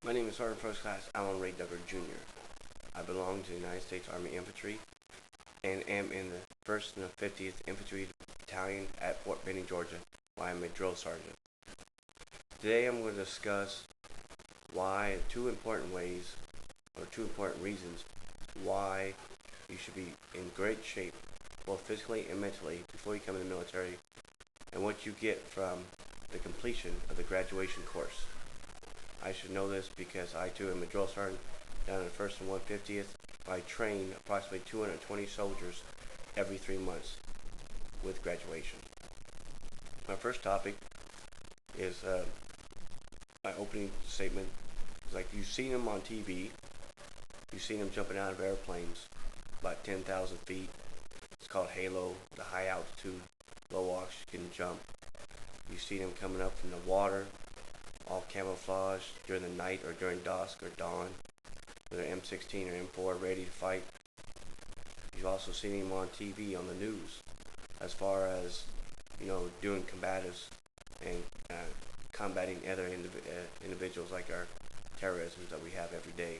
My name is Sergeant First Class Alan Ray Duggar Jr. I belong to the United States Army Infantry and am in the 1st and the 50th Infantry Battalion at Fort Benning, Georgia, where I am a drill sergeant. Today I'm going to discuss why two important reasons why you should be in great shape, both physically and mentally, before you come in the military, and what you get from the completion of the graduation course. I should know this because I too am a drill sergeant down in the 1st and 150th. I train approximately 220 soldiers every 3 months with graduation. My first topic is my opening statement. It's like you've seen them on TV, you've seen them jumping out of airplanes about 10,000 feet. It's called Halo, the high altitude, low oxygen jump. You've seen them coming up from the water, all camouflaged during the night or during dusk or dawn, with their M16 or M4 ready to fight. You've also seen them on TV, on the news, as far as, doing combatives and combating other individuals like our terrorism that we have every day.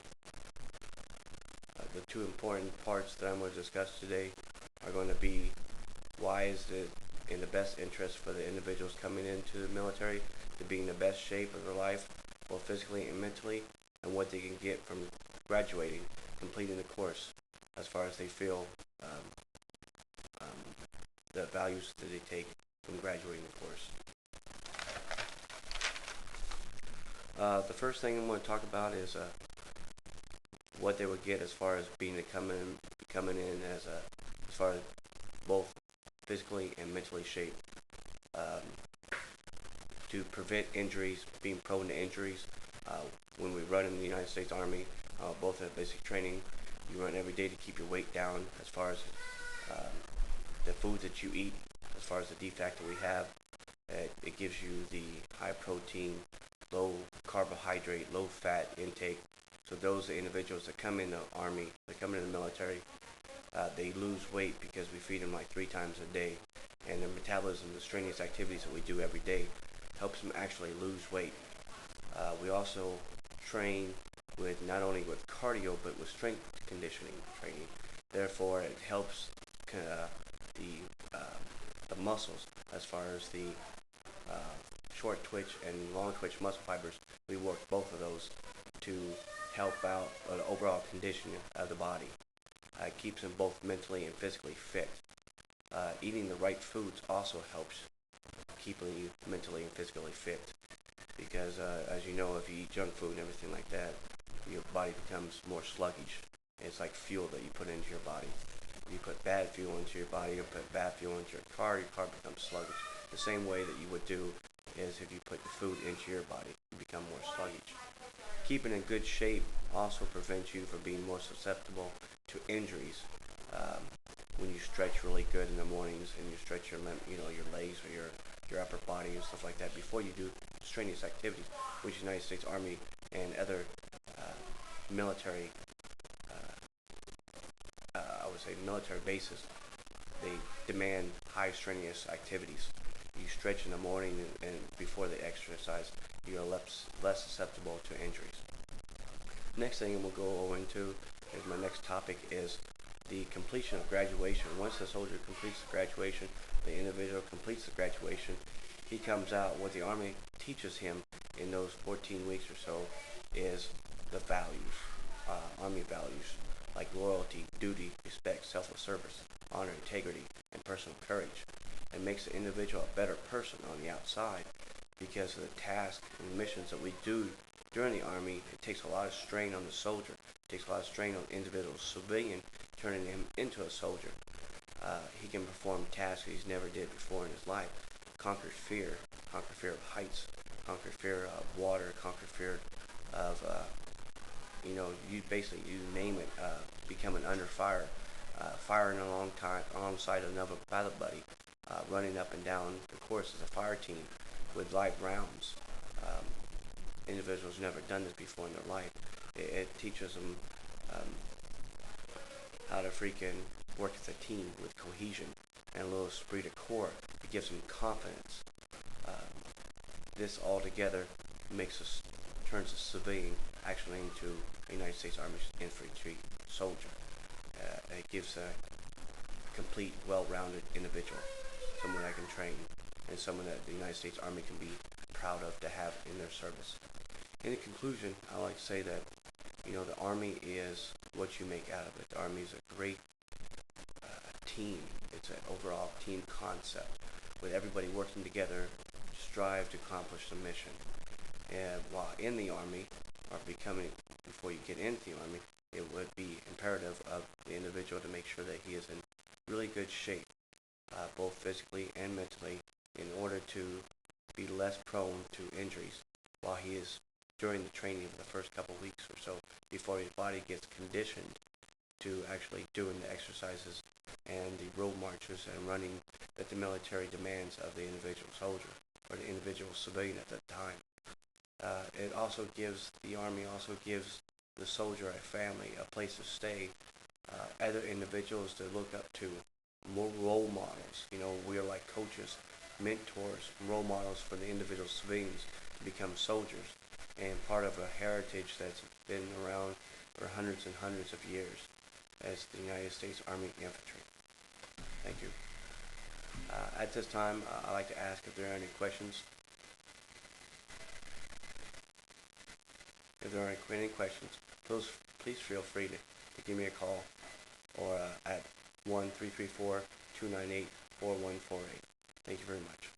The two important parts that I'm going to discuss today are going to be why is it in the best interest for the individuals coming into the military to be in the best shape of their life, both physically and mentally, and what they can get from graduating, completing the course, as far as they feel the values that they take from graduating the course. The first thing I'm going to talk about is what they would get as far as coming in as far as both physically and mentally shaped. To prevent injuries, being prone to injuries. When we run in the United States Army, both at basic training, you run every day to keep your weight down as far as the food that you eat, as far as the DFAC that we have. It gives you the high protein, low carbohydrate, low fat intake. So those individuals that come in the Army, that come in the military, they lose weight because we feed them like 3 times a day. And their metabolism, the strenuous activities that we do every day, helps them actually lose weight. We also train with not only with cardio but with strength conditioning training. Therefore, it helps the muscles as far as the short twitch and long twitch muscle fibers. We work both of those to help out the overall condition of the body. It keeps them both mentally and physically fit. Eating the right foods also helps keeping you mentally and physically fit, because as you know, if you eat junk food and everything like that, your body becomes more sluggish. It's like fuel that you put into your body. You put bad fuel into your body, or put bad fuel into your car becomes sluggish. The same way that you would do is if you put the food into your body, you become more sluggish. Keeping in good shape also prevents you from being more susceptible to injuries. When you stretch really good in the mornings and you stretch your legs or your upper body and stuff like that before you do strenuous activities, which the United States Army and other military, military bases, they demand high strenuous activities. You stretch in the morning and before the exercise, you're less susceptible to injuries. Next thing we'll go into is my next topic is the completion of graduation. Once the soldier completes the graduation, the individual completes the graduation, he comes out. What the Army teaches him in those 14 weeks or so is the values, Army values, like loyalty, duty, respect, selfless service, honor, integrity, and personal courage. It makes the individual a better person on the outside because of the tasks and missions that we do during the Army. It takes a lot of strain on the soldier. It takes a lot of strain on the individual civilian, turning him into a soldier. He can perform tasks he's never did before in his life. Conquer fear of heights, conquer fear of water, conquer fear of, you name it, becoming under fire, firing alongside another battle buddy, running up and down the course as a fire team with live rounds. Individuals never done this before in their life. It teaches them how to freaking work as a team with cohesion and a little esprit de corps. It gives them confidence. This all together makes us turns a civilian actually into a United States Army infantry soldier. It gives a complete, well-rounded individual, someone that can train, and someone that the United States Army can be proud of to have in their service. In conclusion, I like to say that, the Army is what you make out of it. The Army is a great team. It's an overall team concept with everybody working together to strive to accomplish the mission. And while in the Army, or before you get into the Army, it would be imperative of the individual to make sure that he is in really good shape, both physically and mentally, in order to be less prone to injuries while he is during the training of the first couple of weeks or so before his body gets conditioned to actually doing the exercises and the road marches and running that the military demands of the individual soldier or the individual civilian at that time. The Army also gives the soldier a family, a place to stay, other individuals to look up to, more role models. We are like coaches, mentors, role models for the individual civilians to become soldiers, and part of a heritage that's been around for hundreds and hundreds of years as the United States Army Infantry. Thank you. At this time, I'd like to ask if there are any questions. If there are any questions, please feel free to give me a call or at 1-334-298-4148. Thank you very much.